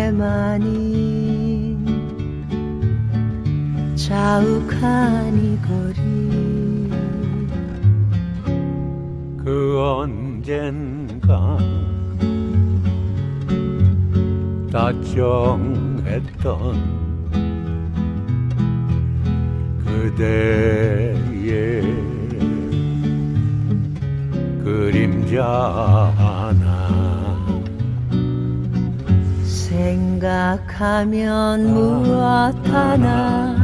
한계만이 자욱한 이 거리 그 언젠가 다정했던 그대의 그림자 하나 생각하면 무엇 하나